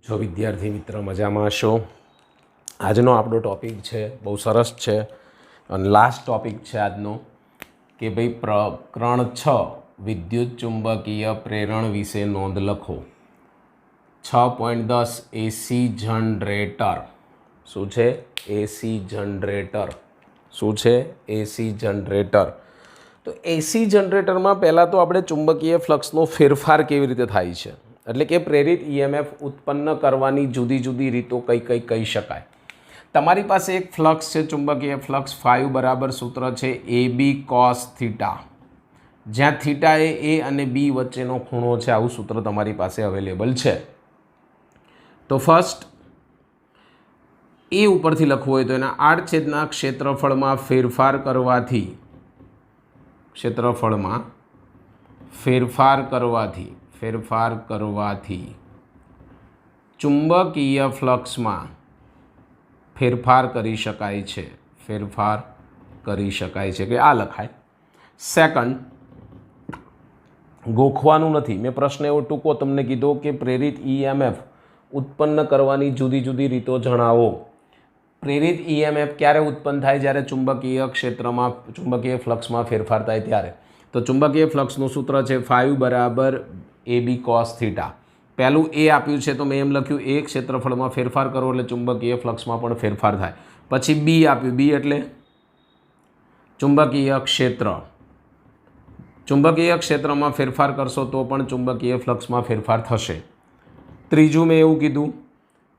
જો વિદ્યાર્થી મિત્ર મજામાં છો। આજનો આપણો ટોપિક છે બહુ સરસ છે અને લાસ્ટ ટોપિક છે આજનો કે ભાઈ પ્રકરણ 6 વિદ્યુત ચુંબકીય પ્રેરણ વિશે નોંધ લખો। 6.10 એસી જનરેટર શું છે? એસી જનરેટર શું છે? એસી જનરેટર। તો એસી જનરેટરમાં પહેલાં તો આપણે ચુંબકીય ફ્લક્સનો ફેરફાર કેવી રીતે થાય છે એટલે કે પ્રેરિત ઈએમએફ ઉત્પન્ન કરવાની જુદી જુદી રીતો કઈ કઈ કહી શકાય। તમારી પાસે એક ફ્લક્સ છે, ચુંબકીય ફ્લક્સ ફાઈવ બરાબર સૂત્ર છે એ બી કોસ થીટા, જ્યાં થીટા એ અને બી વચ્ચેનો ખૂણો છે। આવું સૂત્ર તમારી પાસે અવેલેબલ છે। તો ફર્સ્ટ એ ઉપરથી લખવું હોય તો એના આડછેદના ક્ષેત્રફળમાં ફેરફાર કરવાથી ચુંબકીય ફ્લક્સમાં ફેરફાર કરી શકાય છે કે આ લખાય। સેકન્ડ, ગોખવાનું નથી, મેં પ્રશ્ન એવો ટૂંકો તમને કીધો કે પ્રેરિત ઈએમએફ ઉત્પન્ન કરવાની જુદી જુદી રીતો જણાવો। પ્રેરિત ઈએમએફ ક્યારે ઉત્પન્ન થાય? જ્યારે ચુંબકીય ફ્લક્સમાં ફેરફાર થાય ત્યારે। તો ચુંબકીય ફ્લક્સનું સૂત્ર છે ફાઈવ બરાબર એ બી કોસ થીટા। પહેલું એ આપ્યું છે તો મેં એમ લખ્યું એ ક્ષેત્રફળમાં ફેરફાર કરો એટલે ચુંબકીય ફ્લક્સમાં પણ ફેરફાર થાય। પછી બી આપ્યું, બી એટલે ચુંબકીય ક્ષેત્ર, ચુંબકીય ક્ષેત્રમાં ફેરફાર કરશો તો પણ ચુંબકીય ફ્લક્સમાં ફેરફાર થશે। ત્રીજું મેં એવું કીધું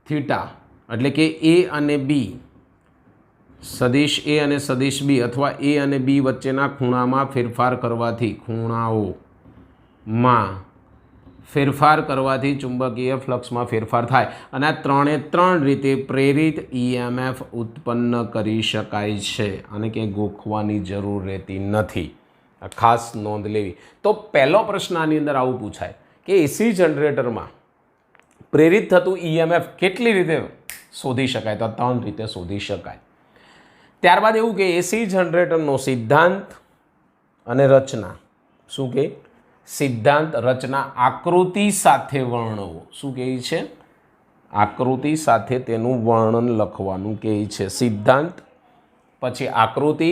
થીટા એટલે કે એ અને બી, સદિશ એ અને સદિશ બી અથવા એ અને બી વચ્ચેના ખૂણામાં ફેરફાર કરવાથી ચુંબકીય ફ્લક્સમાં ફેરફાર થાય અને આ ત્રણે ત્રણ રીતે પ્રેરિત ઈએમએફ ઉત્પન્ન કરી શકાય છે અને કે ગોખવાની જરૂર રહેતી નથી। આ ખાસ નોંધ લેવી। તો પહેલો પ્રશ્ન આની અંદર આવું પૂછાય કે એસી જનરેટરમાં પ્રેરિત થતું ઈએમએફ કેટલી રીતે શોધી શકાય? તો ત્રણ રીતે શોધી શકાય। ત્યારબાદ એવું કે એસી જનરેટરનો સિદ્ધાંત અને રચના, શું કે સિદ્ધાંત રચના આકૃતિ સાથે વર્ણવો। શું કહે છે? આકૃતિ સાથે તેનું વર્ણન લખવાનું કહે છે। સિદ્ધાંત, પછી આકૃતિ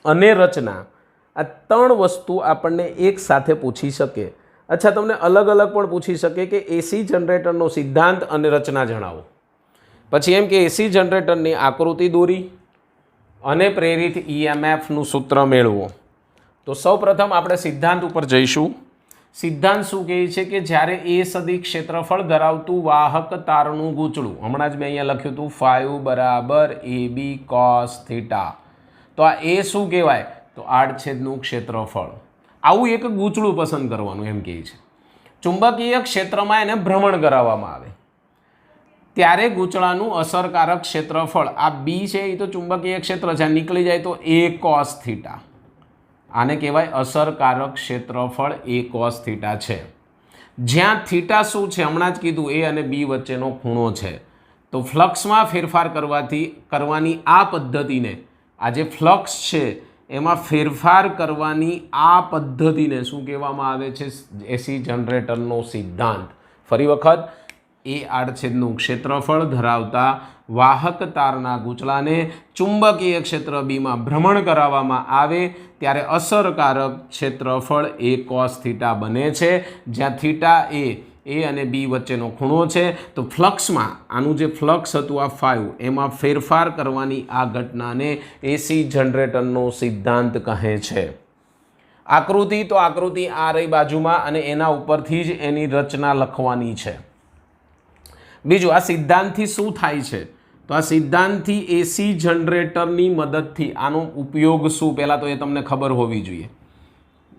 અને રચના, આ ત્રણ વસ્તુ આપણને એક સાથે પૂછી શકે। અચ્છા, તમને અલગ અલગ પણ પૂછી શકે કે એસી જનરેટરનો સિદ્ધાંત અને રચના જણાવો, પછી એમ કે એસી જનરેટરની આકૃતિ દોરી અને પ્રેરિત ઈએમએફનું સૂત્ર મેળવો। તો સૌપ્રથમ આપણે સિદ્ધાંત ઉપર જઈશું। સિદ્ધાંત શું કહે છે કે જ્યારે એ સદી ક્ષેત્રફળ ધરાવતું વાહક તારનું ગૂંચળું, હમણાં જ મેં અહીંયા લખ્યું હતું ફાઈવ બરાબર એ બી કોસ થીટા, તો આ એ શું કહેવાય? તો આડછેદનું ક્ષેત્રફળ। આવું એક ગૂંચળું પસંદ કરવાનું એમ કહે છે। ચુંબકીય ક્ષેત્રમાં એને ભ્રમણ કરાવવામાં આવે ત્યારે ગૂંચળાનું અસરકારક ક્ષેત્રફળ, આ બી છે એ તો ચુંબકીય ક્ષેત્ર છે, નીકળી જાય તો એ કોસ થીટા, આને કહેવાય અસરકારક ક્ષેત્રફળ એ કોસ થીટા છે। જ્યાં થીટા શું છે? હમણાં જ કીધું એ અને બી વચ્ચેનો ખૂણો છે। તો ફ્લક્સમાં ફેરફાર કરવાની આ પદ્ધતિને, આ જે ફ્લક્સ છે એમાં ફેરફાર કરવાની આ પદ્ધતિને શું કહેવામાં આવે છે? એસી જનરેટરનો સિદ્ધાંત। ફરી વખત, એ આડછેદનું ક્ષેત્રફળ ધરાવતા વાહક તારના ગૂંચળાને ચુંબકીય ક્ષેત્ર બીમાં ભ્રમણ કરાવવામાં આવે ત્યારે અસરકારક ક્ષેત્રફળ એ કોસ થીટા બને છે, જ્યાં થીટા એ અને બી વચ્ચેનો ખૂણો છે। તો ફ્લક્સમાં, આનું જે ફ્લક્સ હતું આ ફાઈવ, એમાં ફેરફાર કરવાની આ ઘટનાને એસી જનરેટરનો સિદ્ધાંત કહે છે। આકૃતિ, તો આકૃતિ આ રહી બાજુમાં અને એના ઉપરથી જ એની રચના લખવાની છે। બીજું, આ સિદ્ધાંતથી શું થાય છે? તો આ સિદ્ધાંતથી એસી જનરેટરની મદદથી આનો ઉપયોગ શું, પહેલાં તો એ તમને ખબર હોવી જોઈએ।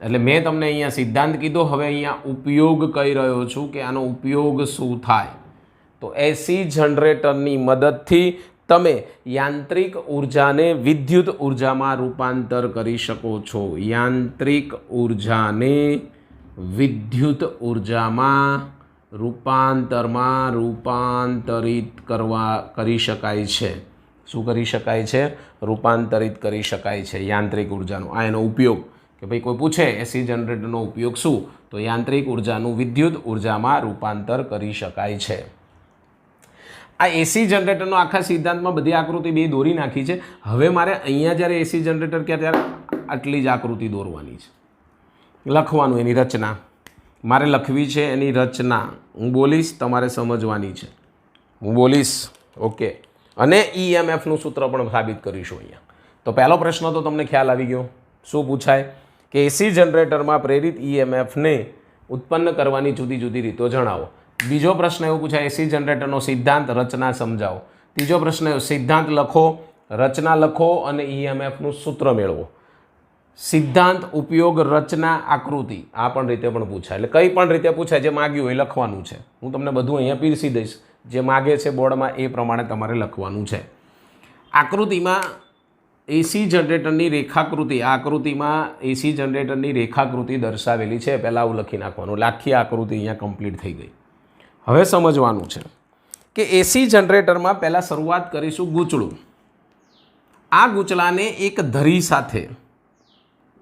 એટલે મેં તમને અહીંયા સિદ્ધાંત કીધો, હવે અહીંયા ઉપયોગ કહી રહ્યો છું કે આનો ઉપયોગ શું થાય। તો એસી જનરેટરની મદદથી તમે યાંત્રિક ઉર્જાને વિદ્યુત ઉર્જામાં રૂપાંતર કરી શકો છો। યાંત્રિક ઉર્જાને વિદ્યુત ઉર્જામાં રૂપાંતરિત કરી શકાય છે। શું કરી શકાય છે? રૂપાંતરિત કરી શકાય છે યાંત્રિક ઉર્જાનો, આ એનો ઉપયોગ। કે ભાઈ કોઈ પૂછે એસી જનરેટરનો ઉપયોગ શું, તો યાંત્રિક ઉર્જાનું વિદ્યુત ઉર્જામાં રૂપાંતર કરી શકાય છે. આ એસી જનરેટરનો આખા સિદ્ધાંતમાં બધી આકૃતિ બે દોરી નાખી છે. હવે મારે અહીંયા જ્યારે એસી જનરેટર કહે ત્યારે આટલી જ આકૃતિ દોરવાની છે, લખવાનું એની રચના મારે લખવી છે, એની રચના હું બોલીશ, તમારે સમજવાની છે. હું બોલીશ, ઓકે, અને ઈએમએફનું સૂત્ર પણ સાબિત કરીશું અહીંયા. તો પહેલો પ્રશ્ન તો તમને ખ્યાલ આવી ગયો. શું પૂછાય કે એસી જનરેટરમાં પ્રેરિત ઈએમએફને ઉત્પન્ન કરવાની જુદી જુદી રીતો જણાવો. બીજો પ્રશ્ન એવો પૂછાય એસી જનરેટરનો સિદ્ધાંત, રચના સમજાવો. ત્રીજો પ્રશ્ન એવો સિદ્ધાંત લખો, રચના લખો અને ઈએમએફનું સૂત્ર મેળવો. સિદ્ધાંત, ઉપયોગ, રચના, આકૃતિ આ પણ રીતે પણ પૂછાય. એટલે કઈ પણ રીતે પૂછાય, જે માગ્યું એ લખવાનું છે. હું તમને બધું અહીંયા પીરસી દઈશ, જે માગે છે બોર્ડમાં એ પ્રમાણે તમારે લખવાનું છે. આકૃતિમાં એસી જનરેટરની રેખાકૃતિ, આ આકૃતિમાં એસી જનરેટરની રેખાકૃતિ દર્શાવેલી છે. પહેલાં આવું લખી નાખવાનું, એટલે આખી આકૃતિ અહીંયા કમ્પ્લીટ થઈ ગઈ. હવે સમજવાનું છે કે એસી જનરેટરમાં પહેલાં શરૂઆત કરીશું ગૂંચળું. આ ગૂંચળાને એક ધરી સાથે,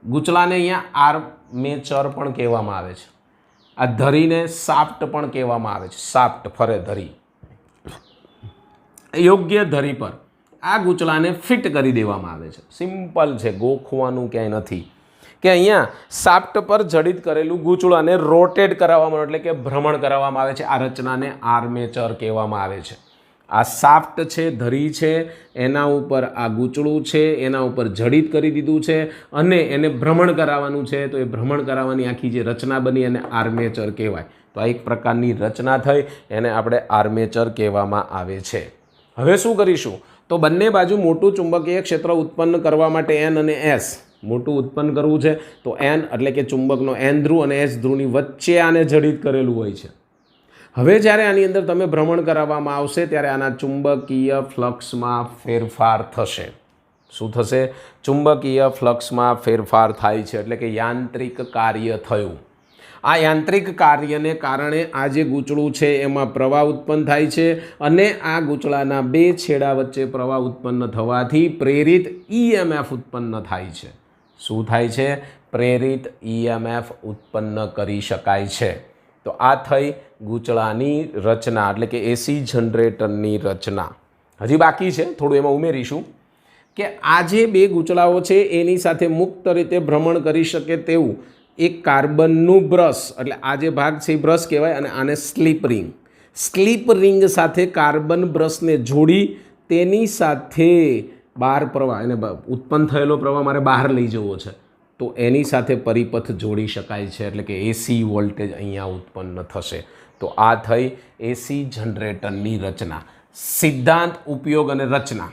ગૂંચળાને અહીંયા આર્મેચર પણ કહેવામાં આવે છે. આ ધરીને શાફ્ટ પણ કહેવામાં આવે છે. શાફ્ટ ફરે ધરી, યોગ્ય ધરી પર આ ગૂંચળાને ફિટ કરી દેવામાં આવે છે. સિમ્પલ છે, ગોખવાનું ક્યાંય નથી. કે અહીંયા શાફ્ટ પર જડિત કરેલું ગૂંચળાને રોટેટ કરાવવામાં, એટલે કે ભ્રમણ કરાવવામાં આવે છે. આ રચનાને આર્મેચર કહેવામાં આવે છે. આ શાફ્ટ છે, ધરી છે, એના ઉપર આ ગૂંચળું છે, એના ઉપર જડિત કરી દીધું છે અને એને ભ્રમણ કરાવવાનું છે. તો એ ભ્રમણ કરાવવાની આખી જે રચના બની એને આર્મેચર કહેવાય. તો આ એક પ્રકારની રચના થઈ, એને આપણે આર્મેચર કહેવામાં આવે છે. હવે શું કરીશું, તો બંને બાજુ મોટું ચુંબકીય ક્ષેત્ર ઉત્પન્ન કરવા માટે એન અને એસ, મોટું ઉત્પન્ન કરવું છે તો એન એટલે કે ચુંબકનો એન ધ્રુવ અને એસ ધ્રુવની વચ્ચે આને જડિત કરેલું હોય છે. હવે જ્યારે આની અંદર તમે ભ્રમણ કરાવવામાં આવશે ત્યારે આના ચુંબકીય ફ્લક્સમાં ફેરફાર થશે. શું થશે? ચુંબકીય ફ્લક્સમાં ફેરફાર થાય છે, એટલે કે યાંત્રિક કાર્ય થયું. આ યાંત્રિક કાર્યને કારણે આ જે ગૂંચળું છે એમાં પ્રવાહ ઉત્પન્ન થાય છે અને આ ગૂંચળાના બે છેડા વચ્ચે પ્રવાહ ઉત્પન્ન થવાથી પ્રેરિત ઈએમએફ ઉત્પન્ન થાય છે. શું થાય છે? પ્રેરિત ઈએમએફ ઉત્પન્ન કરી શકાય છે. તો આ થઈ ગૂંચળાની રચના, એટલે કે એસી જનરેટરની રચના. હજી બાકી છે, થોડું એમાં ઉમેરીશું કે આ જે બે ગૂંચળાઓ છે એની સાથે મુક્ત રીતે ભ્રમણ કરી શકે તેવું એક કાર્બનનું બ્રશ, એટલે આ જે ભાગ છે એ બ્રશ કહેવાય અને આને સ્લીપ રિંગ. સ્લીપ રિંગ સાથે કાર્બન બ્રશને જોડી તેની સાથે બહાર પ્રવાહ, એને ઉત્પન્ન થયેલો પ્રવાહ મારે બહાર લઈ જવો છે તો એની સાથે પરિપથ જોડી શકાય છે, એટલે કે એસી વોલ્ટેજ અહીંયા ઉત્પન્ન થશે. તો આ થઈ એસી જનરેટરની રચના. સિદ્ધાંત, ઉપયોગ અને રચના.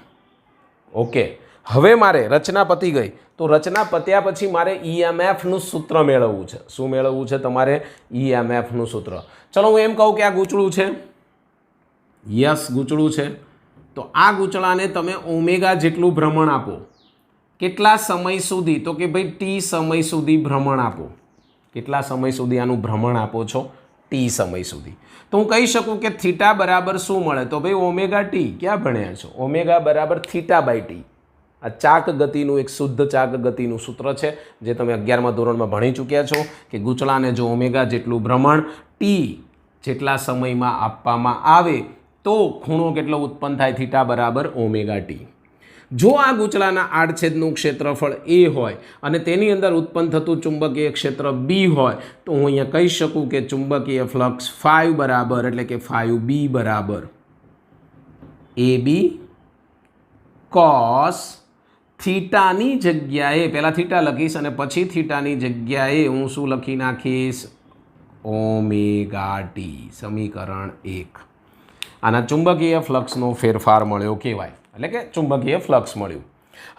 ઓકે, હવે મારે રચના પતી ગઈ, તો રચના પત્યા પછી મારે ઈએમએફનું સૂત્ર મેળવવું છે. શું મેળવવું છે તમારે? ઈએમએફનું સૂત્ર. ચલો હું એમ કહું કે આ ગૂંચળું છે, યસ ગૂંચળું છે, તો આ ગૂંચળાને તમે ઓમેગા જેટલું ભ્રમણ આપો. કેટલા સમય સુધી? તો કે ભાઈ ટી સમય સુધી ભ્રમણ આપો. કેટલા સમય સુધી આનું ભ્રમણ આપો છો? ટી સમય સુધી. તો હું કહી શકું કે થીટા બરાબર શું મળે? તો ભાઈ ઓમેગા ટી. ક્યાં ભણ્યા છો? ઓમેગા બરાબર થીટા બાય ટી. આ ચાક ગતિનું એક શુદ્ધ ચાક ગતિનું સૂત્ર છે જે તમે 11મા ધોરણમાં ભણી ચૂક્યા છો કે ગૂંચળાને જો ઓમેગા જેટલું ભ્રમણ ટી જેટલા સમયમાં આપવામાં આવે તો ખૂણો કેટલો ઉત્પન્ન થાય? થીટા બરાબર ઓમેગા ટી. જો આ ગૂંચળાના આડછેદનું ક્ષેત્રફળ એ હોય અને તેની અંદર ઉત્પન્ન થતું ચુંબકીય ક્ષેત્ર બી હોય તો હું અહીંયા કહી શકું કે ચુંબકીય ફ્લક્સ ફાઈવ બરાબર, એટલે કે ફાઈવ બી બરાબર એ બી કોસ થીટાની જગ્યાએ, પહેલાં થીટા લખીશ અને પછી થીટાની જગ્યાએ હું શું લખી નાખીશ? Omega T. સમીકરણ 1. આના ચુંબકીય ફ્લક્સનો ફેરફાર મળ્યો કહેવાય, એટલે કે ચુંબકીય ફ્લક્સ મળ્યું.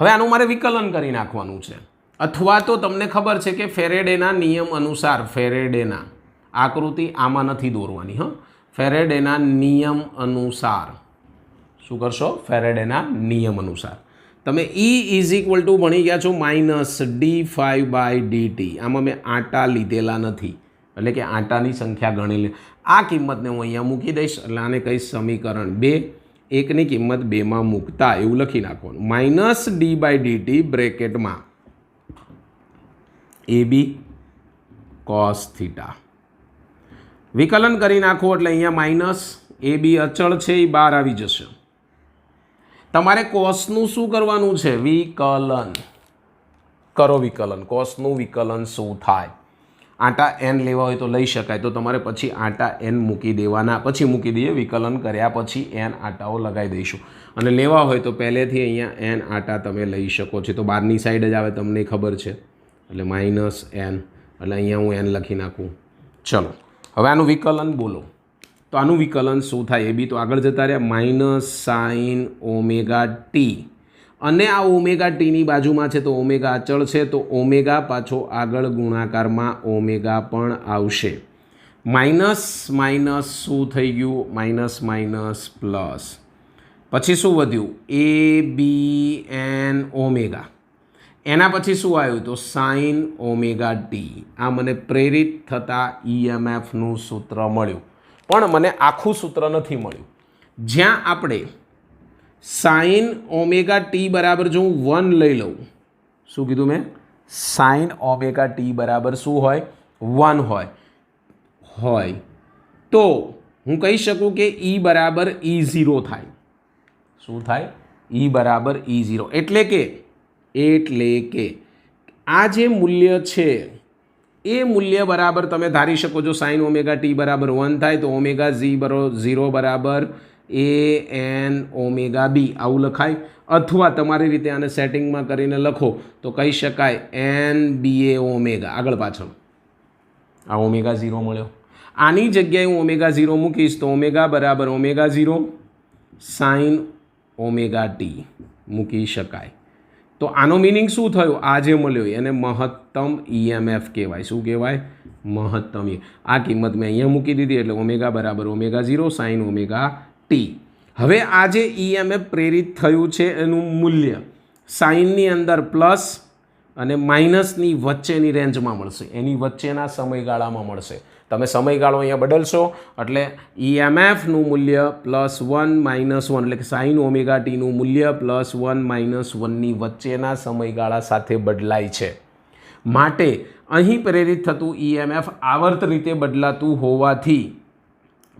હવે આનું મારે વિકલન કરી નાખવાનું છે, અથવા તો તમને ખબર છે કે ફેરેડેના નિયમ અનુસાર, ફેરેડેના આકૃતિ આમાં નથી દોરવાની, ફેરેડેના નિયમ અનુસાર શું કરશો? ફેરેડેના નિયમ અનુસાર તમે E = ભણી ગયા છો -d5/dt. આમાં મેં આંટા લીધેલા નથી, એટલે કે આંટાની સંખ્યા ગણી લે. આ કિંમતને હું અહીંયા મૂકી દઈશ, એટલે આને કહીશ સમીકરણ 2. એકની કિંમત 2માં મૂકતા એવું લખી નાખવાનું -d/dt બ્રેકેટમાં AB cos થીટા. વિકલન કરી નાખો એટલે અહીંયા માઇનસ AB અચળ છે એ બહાર આવી જશે. તમારે કોસનું શું કરવાનું છે? વિકલન કરો. વિકલન કોસનું વિકલન શું થાય? આટા n લેવા હોય તો લઈ શકાય, તો તમારે પછી આટા n મૂકી દેવાના. પછી મૂકી દઈએ, વિકલન કર્યા પછી n આટાઓ લગાવી દઈશું. અને લેવા હોય તો પહેલેથી અહીંયા n આટા તમે લઈ શકો છો. તો બહારની સાઈડ જ આવે, તમને ખબર છે. એટલે માઇનસ n, એટલે અહીંયા હું n લખી નાખું. ચલો હવે આનું વિકલન બોલો. તો આનું વિકલન શું થાય? એ બી તો આગળ જતા રહ્યા. માઇનસ સાઇન ઓમેગા ટી, અને આ ઓમેગા ટીની બાજુમાં છે તો ઓમેગા અચળ છે, તો ઓમેગા પાછો આગળ ગુણાકારમાં ઓમેગા પણ આવશે. માઇનસ માઇનસ શું થઈ ગયું? Minus minus plus. પછી શું વધ્યું? એ બી એન ઓમેગા. એના પછી શું આવ્યું? તો સાઇન ઓમેગા ટી. આ મને પ્રેરિત થતા EMFનું સૂત્ર મળ્યું. પણ મને આખું સૂત્ર નથી મળ્યું. જ્યાં આપણે સાઇન ઓમેગા ટી બરાબર જો હું 1 લઈ લઉં, શું કીધું મેં? સાઇન ઓમેગા ટી બરાબર શું હોય? 1 હોય તો હું કહી શકું કે E બરાબર E0 થાય. શું થાય? E બરાબર E0. એટલે કે આ જે મૂલ્ય છે એ મૂલ્ય બરાબર તમે ધારી શકો છો. સાઇન ઓમેગા ટી બરાબર 1 થાય તો ઓમેગા 0 બરાબર AN ઓમેગા બી આવું લખાય. અથવા તમારી રીતે આને સેટિંગમાં કરીને લખો તો કહી શકાય NBA ઓમેગા. આગળ પાછળ આ ઓમેગા 0 મળ્યો. આની જગ્યાએ હું ઓમેગા 0 મૂકીશ તો ઓમેગા બરાબર ઓમેગા 0 સાઇન ઓમેગા ટી મૂકી શકાય. તો આનો મિનિંગ શું થયો? આ જે મળ્યો એને મહત્તમ EMF કહેવાય. શું કહેવાય? મહત્તમ. આ કિંમત મેં અહીંયા મૂકી દીધી એટલે ઓમેગા બરાબર ઓમેગા 0 સાઇન ઓમેગા ટી. હવે આ જે EMF પ્રેરિત થયું છે એનું મૂલ્ય સાઇનની અંદર પ્લસ અને માઇનસની વચ્ચેની રેન્જમાં મળશે, એની વચ્ચેના સમયગાળામાં મળશે. તમે સમયગાળો અહીંયા બદલશો એટલે EMFનું મૂલ્ય +1 -1 એટલે કે સાઇન ઓમેગા ટીનું મૂલ્ય +1 -1ની વચ્ચેના સમયગાળા સાથે બદલાય છે. માટે અહીં પ્રેરિત થતું EMF આવર્ત રીતે બદલાતું હોવાથી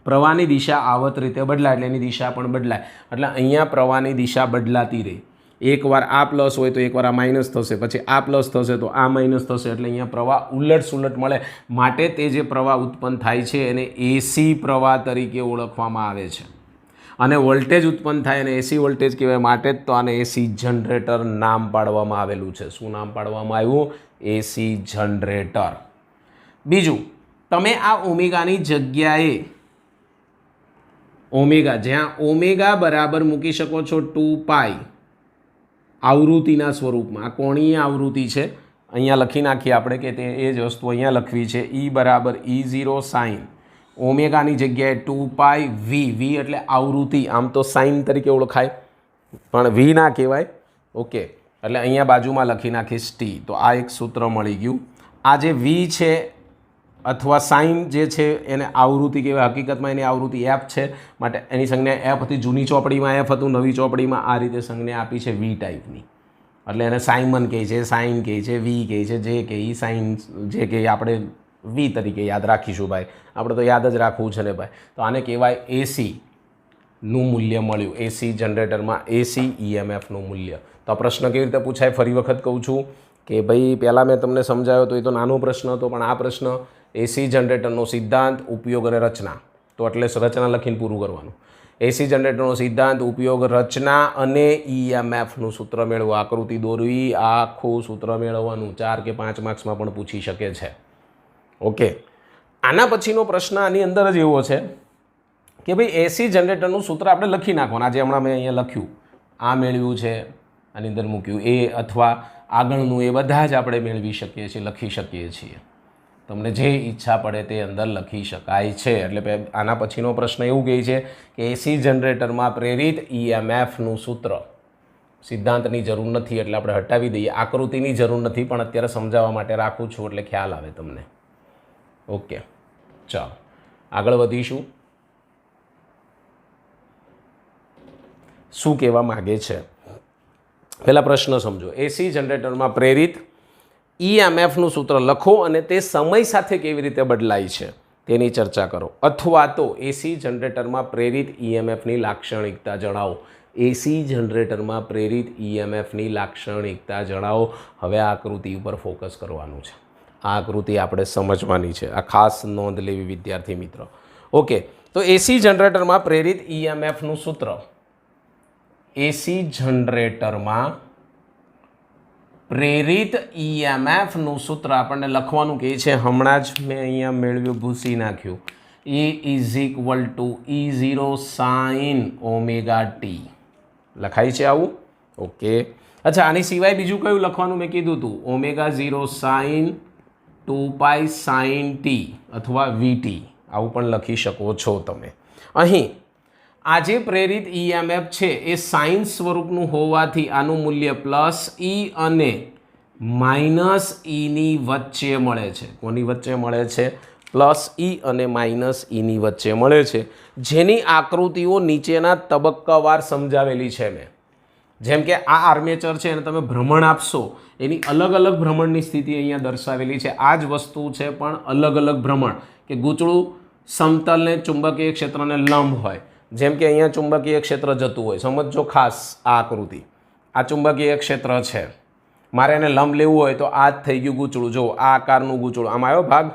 પ્રવાહની દિશા આવર્ત રીતે બદલાય એટલે એની દિશા પણ બદલાય. એટલે અહીંયા પ્રવાહની દિશા બદલાતી રહે. એકવાર આ પ્લસ હોય તો એકવાર આ માઇનસ થશે, પછી આ પ્લસ થશે તો આ માઇનસ થશે. એટલે અહીંયા પ્રવાહ ઉલટ સુલટ મળે. માટે તે જે પ્રવાહ ઉત્પન્ન થાય છે એને AC પ્રવાહ તરીકે ઓળખવામાં આવે છે. અને વોલ્ટેજ ઉત્પન્ન થાય અને AC વોલ્ટેજ કહેવાય. માટે જ તો આને AC જનરેટર નામ પાડવામાં આવેલું છે. શું નામ પાડવામાં આવ્યું? AC generator. બીજું, તમે આ ઓમેગાની જગ્યાએ ઓમેગા, જ્યાં ઓમેગા બરાબર મૂકી શકો છો 2π આવૃત્તિના સ્વરૂપમાં. આ કોણીય આવૃત્તિ છે, અહીંયા લખી નાખીએ આપણે કે તે એ જ વસ્તુ અહીંયા લખવી છે. E બરાબર E0 સાઇન ઓમેગાની જગ્યાએ 2π V એટલે આવૃત્તિ. આમ તો સાઇન તરીકે ઓળખાય પણ V ના કહેવાય. ઓકે, એટલે અહીંયા બાજુમાં લખી નાખીશ T. તો આ એક સૂત્ર મળી ગયું. આ જે V છે અથવા સાઇન જે છે એને આવૃત્તિ કહેવાય. હકીકતમાં એની આવૃત્તિ F છે, માટે એની સંજ્ઞા F હતી. જૂની ચોપડીમાં F હતું, નવી ચોપડીમાં આ રીતે સંજ્ઞા આપી છે V ટાઈપની. એટલે એને સાઇમન કહે છે, સાઇન કહે છે, V કહે છે, જે કહે એ સાઇન, જે કહે આપણે V તરીકે યાદ રાખીશું ભાઈ. આપણે તો યાદ જ રાખવું છે ને ભાઈ. તો આને કહેવાય ACનું મૂલ્ય મળ્યું. AC જનરેટરમાં AC EMFનું મૂલ્ય. તો આ પ્રશ્ન કેવી રીતે પૂછાય? ફરી વખત કહું છું કે ભાઈ પહેલાં મેં તમને સમજાવ્યો તો એ તો નાનો પ્રશ્ન હતો, પણ આ પ્રશ્ન AC જનરેટરનો સિદ્ધાંત, ઉપયોગ અને રચના. તો એટલે રચના લખીને પૂરું કરવાનું. AC જનરેટરનો સિદ્ધાંત, ઉપયોગ, રચના અને EMFનું સૂત્ર મેળવવું. આકૃતિ દોરવી, આખું સૂત્ર મેળવવાનું. 4 કે 5 માર્ક્સમાં પણ પૂછી શકે છે. ઓકે, આના પછીનો પ્રશ્ન આની અંદર જ એવો છે કે ભાઈ AC જનરેટરનું સૂત્ર આપણે લખી નાખવાનું. આજે હમણાં મેં અહીંયા લખ્યું, આ મેળવ્યું છે, આની અંદર મૂક્યું એ, અથવા આગળનું, એ બધા જ આપણે મેળવી શકીએ છીએ, લખી શકીએ છીએ. તમને જે ઈચ્છા પડે તે અંદર લખી શકાય છે. એટલે આના પછીનો પ્રશ્ન એવું કહે છે કે AC જનરેટરમાં પ્રેરિત EMFનું સૂત્ર. સિદ્ધાંતની જરૂર નથી એટલે આપણે હટાવી દઈએ. આકૃતિની જરૂર નથી, પણ અત્યારે સમજાવવા માટે રાખું છું એટલે ખ્યાલ આવે તમને. ઓકે, ચાલો આગળ વધીશું. શું કહેવા માગે છે? પહેલા પ્રશ્ન સમજો. AC જનરેટરમાં પ્રેરિત ઈએમએફનું સૂત્ર લખો અને તે સમય સાથે કેવી રીતે બદલાય છે તેની ચર્ચા કરો, અથવા તો એસી જનરેટરમાં પ્રેરિત ઈએમએફની લાક્ષણિકતા જણાવો. એસી જનરેટરમાં પ્રેરિત ઈએમએફની લાક્ષણિકતા જણાવો. હવે આ આકૃતિ ઉપર ફોકસ કરવાનું છે. આ આકૃતિ આપણે સમજવાની છે. આ ખાસ નોંધ લેવી વિદ્યાર્થી મિત્રો. ઓકે, તો એસી જનરેટરમાં પ્રેરિત ઈએમએફનું સૂત્ર, એસી જનરેટરમાં પ્રેરિત ઈએમએફનું સૂત્ર આપણને લખવાનું કહે છે. હમણાં જ મેં અહીંયા મેળવ્યું, ભૂસી નાખ્યું. E is equal to E0 sine omega T લખાય છે આવું. ઓકે, અચ્છા, આની સિવાય બીજું કયું લખવાનું મેં કીધું હતું? ઓમેગા 0 સાઇન 2 સાઇન ટી અથવા VT આવું પણ લખી શકો છો તમે. અહીં આ જે પ્રેરિત ઈએમએફ છે એ સાઇન સ્વરૂપનું હોવાથી આનું મૂલ્ય પ્લસ E અને માઇનસ Eની વચ્ચે મળે છે. કોની વચ્ચે મળે છે? પ્લસ E અને માઇનસ Eની વચ્ચે મળે છે, જેની આકૃતિઓ નીચેના તબક્કાવાર સમજાવેલી છે મેં. જેમ કે આ આર્મેચર છે અને તમે ભ્રમણ આપશો, એની અલગ અલગ ભ્રમણની સ્થિતિ અહીંયા દર્શાવેલી છે. આ જ વસ્તુ છે પણ અલગ અલગ ભ્રમણ, કે ગૂંચળું સમતલને ચુંબકીય ક્ષેત્રને લંબ હોય. જેમ કે અહીંયા ચુંબકીય ક્ષેત્ર જતું હોય, સમજો ખાસ આ આકૃતિ. આ ચુંબકીય ક્ષેત્ર છે, મારે એને લંબ લેવું હોય તો આ જ થઈ ગયું ગૂંચળું. જો આ આકારનું ગૂંચળું, આમ આવ્યો ભાગ,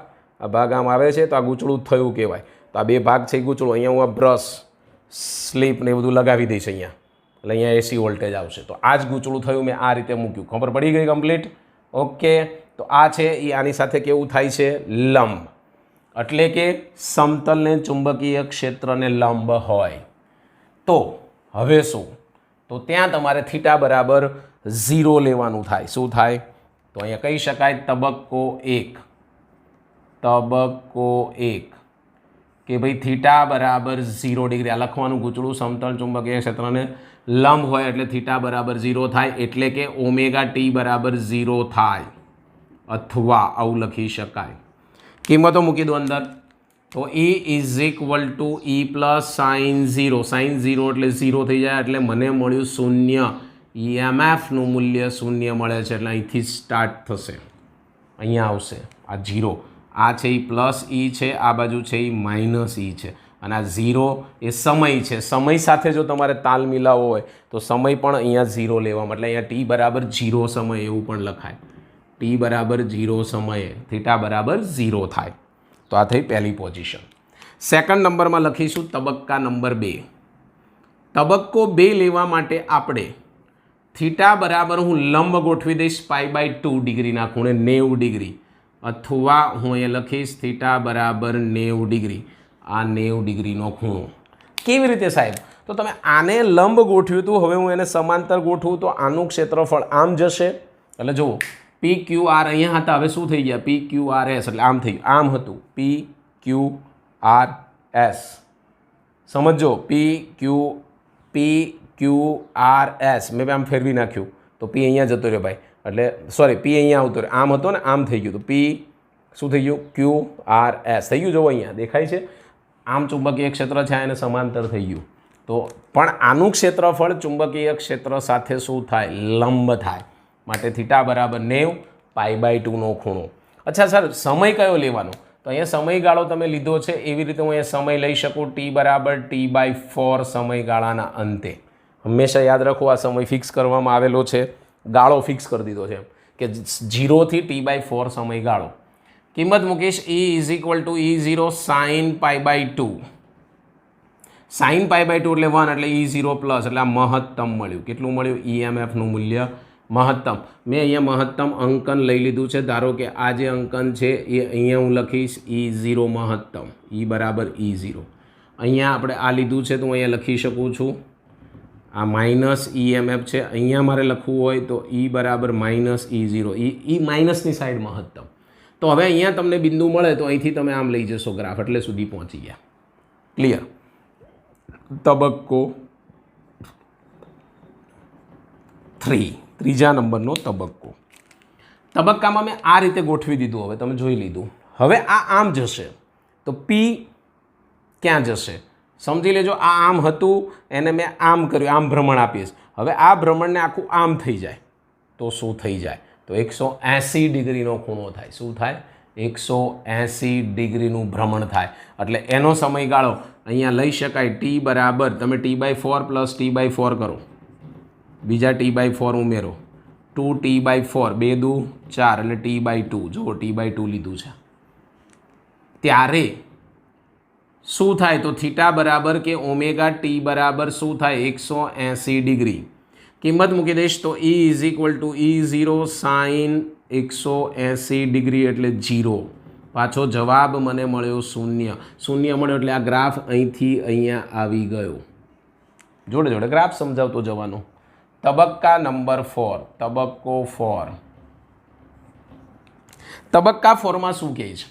આ ભાગ આમ આવે છે તો આ ગૂંચળું થયું કહેવાય. તો આ બે ભાગ છે ગૂંચળું. અહીંયા હું આ બ્રશ, સ્લીપ ને એ બધું લગાવી દઈશ અહીંયા, એટલે અહીંયા એસી વોલ્ટેજ આવશે. તો આ જ ગૂંચળું થયું, મેં આ રીતે મૂક્યું. ખબર પડી ગઈ કમ્પ્લીટ? ઓકે, તો આ છે એ આની સાથે કેવું થાય છે? લંબ. એટલે કે સમતલને ચુંબકીય ક્ષેત્રને લંબ હોય. તો હવે શું? તો ત્યાં તમારે થીટા બરાબર 0 લેવાનું થાય. શું થાય? તો અહીંયા કહી શકાય તબક્કો 1. તબક્કો 1 કે ભાઈ થીટા બરાબર 0 ડિગ્રી. આ લખવાનું, ગૂંચળું સમતલ ચુંબકીય ક્ષેત્રને લંબ હોય એટલે થીટા બરાબર 0 થાય, એટલે કે ઓમેગા ટી બરાબર 0 થાય. અથવા આવું લખી શકાય. કિંમતો મૂકી દો અંદર. તો E is equal to E plus sine 0. Sine 0 એટલે 0 થઈ જાય, એટલે મને મળ્યું 0. ઈએમએફનું મૂલ્ય 0 મળે છે, એટલે અહીંથી સ્ટાર્ટ થશે, અહીંયા આવશે આ 0. આ છે એ પ્લસ E છે, આ બાજુ છે એ માઇનસ E છે, અને આ 0 એ સમય છે. સમય સાથે જો તમારે તાલ મિલાવવો હોય તો સમય પણ અહીંયા 0 લેવામાં, એટલે અહીંયા T બરાબર 0 સમય એવું પણ લખાય. T બરાબર 0 સમયે થીટા બરાબર 0 થાય. તો આ થઈ પહેલી પોઝિશન. સેકન્ડ નંબરમાં લખીશું તબક્કા નંબર 2. તબક્કો 2 લેવા માટે આપણે થીટા બરાબર હું લંબ ગોઠવી દઈશ π/2 ડિગ્રીના ખૂણે 90 ડિગ્રી, અથવા હું અહીંયા લખીશ થીટા બરાબર 90 ડિગ્રી. આ 90 ડિગ્રીનો ખૂણો. કેવી રીતે સાહેબ? તો તમે આને લંબ ગોઠવ્યું હતું, હવે હું એને સમાંતર ગોઠવું તો આનું ક્ષેત્રફળ આમ જશે. એટલે જુઓ, PQR અહીંયા હતા, હવે શું થઈ ગયા? PQRS, એટલે આમ થયું. આમ હતું PQRS. સમજો, PQRS મેં આમ ફેરવી નાખ્યું તો P અહીંયા જતો રહ્યો ભાઈ, એટલે સોરી P અહીંયા આવતો રહ્યો. આમ હતો ને, આમ થઈ ગયું. તો P શું થઈ ગયું? QRS થઈ ગયું. જુઓ અહીંયા દેખાય છે, આમ ચુંબકીય ક્ષેત્ર છે, એને સમાંતર થઈ ગયું. તો પણ આનું ક્ષેત્રફળ ચુંબકીય ક્ષેત્ર સાથે શું થાય? લંબ થાય. માટે થીટા બરાબર 90 π/2 નો ખૂણો. અચ્છા સર, સમય કયો લેવાનો? તો અહીંયા સમયગાળો તમે લીધો છે, એવી રીતે હું અહીંયા સમય લઈ શકું. T બરાબર T/4 સમયગાળાના અંતે. હંમેશા યાદ રાખો, આ સમય ફિક્સ કરવામાં આવેલો છે, ગાળો ફિક્સ કરી દીધો છે કે 0 થી T/4 સમયગાળો. કિંમત મૂકીશ E is equal to E0 sine π/2. Sine π/2 એટલે 1, એટલે E0 પ્લસ, એટલે આ મહત્તમ મળ્યું. કેટલું મળ્યું? EMFનું મૂલ્ય મહત્તમ. મેં અહીંયા મહત્તમ અંકન લઈ લીધું છે. ધારો કે આ જે અંકન છે એ અહીંયા હું લખીશ E0 મહત્તમ. E બરાબર E0. અહીંયા આપણે આ લીધું છે તો હું અહીંયા લખી શકું છું. આ માઇનસ EMF છે, અહીંયા મારે લખવું હોય તો E બરાબર માઇનસ E0. E માઇનસની સાઈડ મહત્તમ. તો હવે અહીંયા તમને બિંદુ મળે તો અહીંથી તમે આમ લઈ જશો ગ્રાફ, એટલે સુધી પહોંચી ગયા. ક્લિયર? તબક્કો 3, ત્રીજા નંબરનો તબક્કો. તબક્કામાં મેં આ રીતે ગોઠવી દીધું. હવે તમે જોઈ લીધું. હવે આ આમ જશે તો P ક્યાં જશે? સમજી લેજો, આ આમ હતું, એને મેં આમ કર્યું, આમ ભ્રમણ આપીશ. હવે આ ભ્રમણને આખું આમ થઈ જાય તો શું થઈ જાય? તો 180 ડિગ્રીનો ખૂણો થાય. શું થાય? 180 ડિગ્રીનું ભ્રમણ થાય. એટલે એનો સમયગાળો અહીંયા લઈ શકાય ટી બરાબર, તમે T/4 પ્લસ T/4 કરો, બીજા T/4 ઉમેરો, 2T/4, 2 દુ 4 એટલે T/2. જુઓ T/2 લીધું છે. ત્યારે શું થાય? તો થીટા બરાબર કે ઓમેગા ટી બરાબર શું થાય? 180 ડિગ્રી. કિંમત મૂકી દઈશ તો E is equal to E0 sine 180 degree એટલે 0. પાછો જવાબ મને મળ્યો 0. 0 મળ્યો એટલે આ ગ્રાફ અહીંથી અહીંયા આવી ગયો. જોડે જોડે ગ્રાફ સમજાવતો જવાનો. તબક્કા નંબર 4, તબક્કો 4. તબક્કા 4માં શું કહે છે?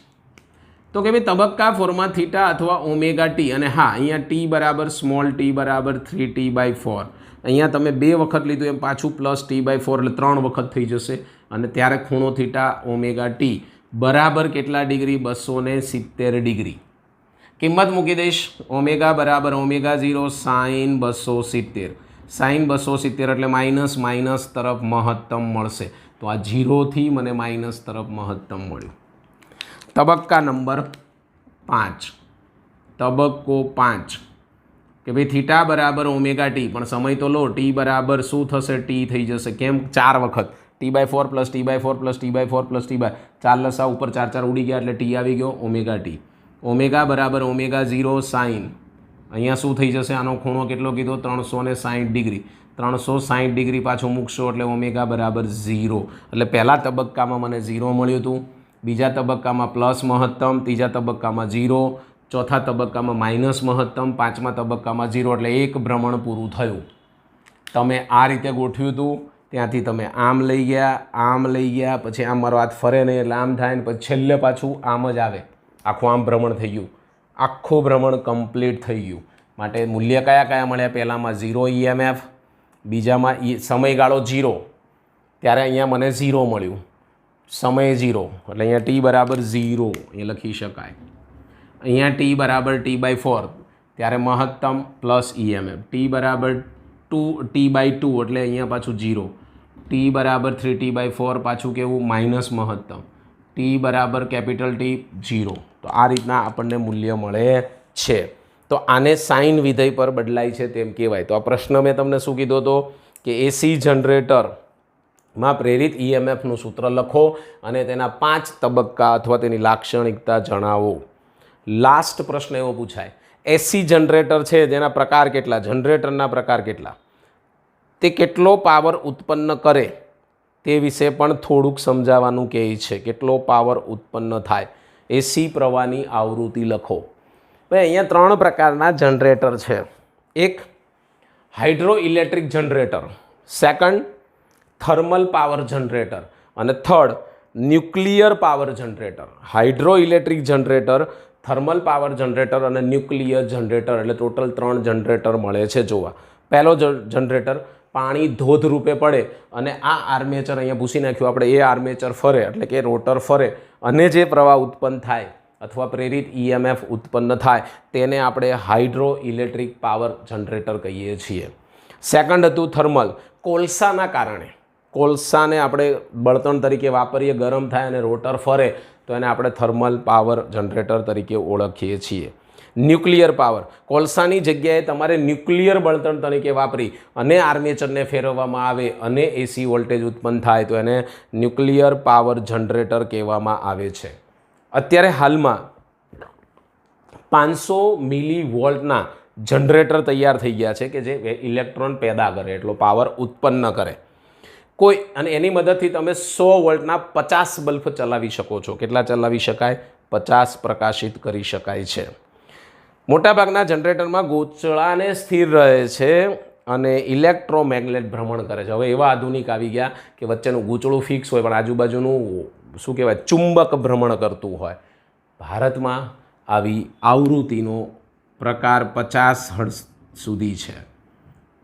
તો કે ભાઈ તબક્કા 4માં થીટા અથવા ઓમેગા ટી, અને હા અહીંયા ટી બરાબર સ્મોલ ટી બરાબર 3T/4. અહીંયા તમે 2 વખત લીધું એમ પાછું પ્લસ T/4 એટલે 3 વખત થઈ જશે. અને ત્યારે ખૂણો થીટા ઓમેગા ટી બરાબર કેટલા ડિગ્રી? 270 ડિગ્રી. કિંમત મૂકી દઈશ. ઓમેગા બરાબર ઓમેગા 0 સાઇન 270. સાઇન 270 એટલે માઇનસ માઇનસ તરફ મહત્તમ મળશે. તો આ 0થી મને માઇનસ તરફ મહત્તમ મળ્યું. તબક્કા નંબર 5, તબક્કો 5 કે ભાઈ થીટા બરાબર ઓમેગા ટી, પણ સમય તો લો. ટી બરાબર શું થશે? ટી થઈ જશે. કેમ? 4 વખત T/4 plus T/4 plus T/4 plus T/4 લસા ઉપર 4 4 ઉડી ગયા એટલે ટી આવી ગયો ઓમેગા ટી. ઓમેગા બરાબર ઓમેગા 0 સાઇન, અહીંયા શું થઈ જશે? આનો ખૂણો કેટલો કીધો? 360 ડિગ્રી. 360 ડિગ્રી પાછું મૂકશો એટલે ઓમેગા બરાબર 0. એટલે પહેલા તબક્કામાં મને 0 મળ્યું હતું, બીજા તબક્કામાં પ્લસ મહત્તમ, ત્રીજા તબક્કામાં 0, ચોથા તબક્કામાં માઇનસ મહત્તમ, પાંચમા તબક્કામાં 0. એટલે એક ભ્રમણ પૂરું થયું. તમે આ રીતે ગોઠવ્યું હતું, ત્યાંથી તમે આમ લઈ ગયા, આમ લઈ ગયા, પછી આમ મારો હાથ ફરે નહીં એટલે આમ થાય ને પછી છેલ્લે પાછું આમ જ આવે. આખું આમ ભ્રમણ થઈ ગયું. આખું ભ્રમણ કમ્પ્લીટ થઈ ગયું. માટે મૂલ્ય કયા કયા મળ્યા? પહેલામાં 0 EMF, બીજામાં સમયગાળો 0, ત્યારે અહીંયા મને 0 મળ્યું, સમય 0 એટલે અહીંયા ટી બરાબર 0 એ લખી શકાય. અહીંયા ટી બરાબર T/4 ત્યારે મહત્તમ પ્લસ EMF, ટી બરાબર 2T/2 એટલે અહીંયા પાછું 0, ટી બરાબર 3T/4 પાછું કેવું? માઇનસ મહત્તમ, ટી બરાબર કેપિટલ ટી 0. તો આ રીતના આપણને મૂલ્ય મળે છે. તો આને સાઇન વિધેય પર બદલાય છે તેમ કહેવાય. તો આ પ્રશ્ન મેં તમને શું કીધો હતો કે એસી જનરેટરમાં પ્રેરિત EMFનું સૂત્ર લખો અને તેના 5 તબક્કા અથવા તેની લાક્ષણિકતા જણાવો. લાસ્ટ પ્રશ્ન એવો પૂછાય, એસી જનરેટર છે જેના પ્રકાર કેટલા? જનરેટરના પ્રકાર કેટલા? તે કેટલો પાવર ઉત્પન્ન કરે તે વિશે પણ થોડુંક સમજાવવાનું કહે છે. કેટલો પાવર ઉત્પન્ન થાય? એસી પ્રવાહની આવૃત્તિ લખો. ભાઈ અહીંયા 3 પ્રકારના જનરેટર છે. એક hydro electric generator, second thermal power generator અને third nuclear power generator. Hydro electric generator, thermal power generator અને ન્યુક્લિયર જનરેટર, એટલે ટોટલ 3 જનરેટર મળે છે જોવા. પહેલો જનરેટર પાણી ધોધ રૂપે પડે અને આ આર્મેચર અહીંયા ભૂસી નાખ્યું આપણે, એ આર્મેચર ફરે એટલે કે રોટર ફરે અને જે પ્રવાહ ઉત્પન્ન થાય અથવા પ્રેરિત EMF ઉત્પન્ન થાય તેને આપણે હાઇડ્રો ઇલેક્ટ્રિક પાવર જનરેટર કહીએ છીએ. સેકન્ડ હતું થર્મલ. કોલસાના કારણે, કોલસાને આપણે બળતણ તરીકે વાપરીએ, ગરમ થાય અને રોટર ફરે તો એને આપણે થર્મલ પાવર જનરેટર તરીકે ઓળખીએ છીએ. ન્યુક્લિયર પાવર, કોલસાની જગ્યાએ તમારે ન્યુક્લિયર બળતણ તરીકે વાપરી અને આર્મેચરને ફેરવવામાં આવે અને એસી વોલ્ટેજ ઉત્પન્ન થાય તો એને ન્યુક્લિયર પાવર જનરેટર કહેવામાં આવે છે. અત્યારે હાલમાં 500 મિલીવોલ્ટના જનરેટર તૈયાર થઈ ગયા છે કે જે ઇલેક્ટ્રોન પેદા કરે, એટલો પાવર ઉત્પન્ન કરે. કોઈ અને એની મદદથી તમે 100 વોલ્ટના 50 બલ્બ ચલાવી શકો છો. કેટલા ચલાવી શકાય? 50 પ્રકાશિત કરી શકાય છે. મોટાભાગના જનરેટરમાં ગૂંચળાને સ્થિર રહે છે અને ઇલેક્ટ્રોમેગ્નેટ ભ્રમણ કરે છે. હવે એવા આધુનિક આવી ગયા કે વચ્ચેનું ગૂંચળું ફિક્સ હોય પણ આજુબાજુનું શું કહેવાય ચુંબક ભ્રમણ કરતું હોય. ભારતમાં આવી આવૃત્તિનો પ્રકાર 50 હર્ટ્ઝ સુધી છે.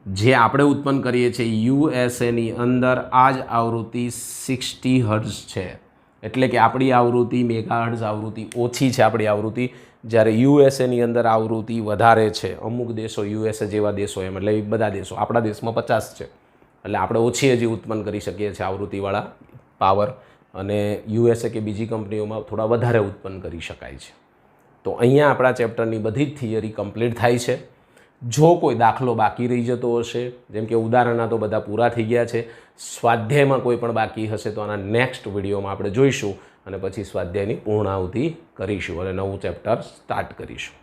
જે આપણે ઉત્પન્ન કરીએ છીએ યુએસએની અંદર આ જ આવૃત્તિ 60 હર્ટ્ઝ છે. એટલે કે આપણી આવૃત્તિ મેગાહર્ટ્ઝ આવૃત્તિ ઓછી છે આપણી આવૃત્તિ, જ્યારે યુએસએની અંદર આવૃત્તિ વધારે છે. અમુક દેશો યુએસએ જેવા દેશો એમ એટલે બધા દેશો, આપણા દેશમાં 50 છે એટલે આપણે ઓછી હજી ઉત્પન્ન કરી શકીએ છીએ આવૃત્તિવાળા પાવર અને યુએસએ કે બીજી કંપનીઓમાં થોડા વધારે ઉત્પન્ન કરી શકાય છે. તો અહીંયા આપણા ચેપ્ટરની બધી જ થિયરી કમ્પ્લીટ થાય છે. જો કોઈ દાખલો બાકી રહી જતો હશે, જેમ કે ઉદાહરણના તો બધા પૂરા થઈ ગયા છે, સ્વાધ્યાયમાં કોઈ પણ બાકી હશે તો આના નેક્સ્ટ વિડીયોમાં આપણે જોઈશું અને પછી સ્વાધ્યાયની પૂર્ણાહુતિ કરીશું અને નવું ચેપ્ટર સ્ટાર્ટ કરીશું.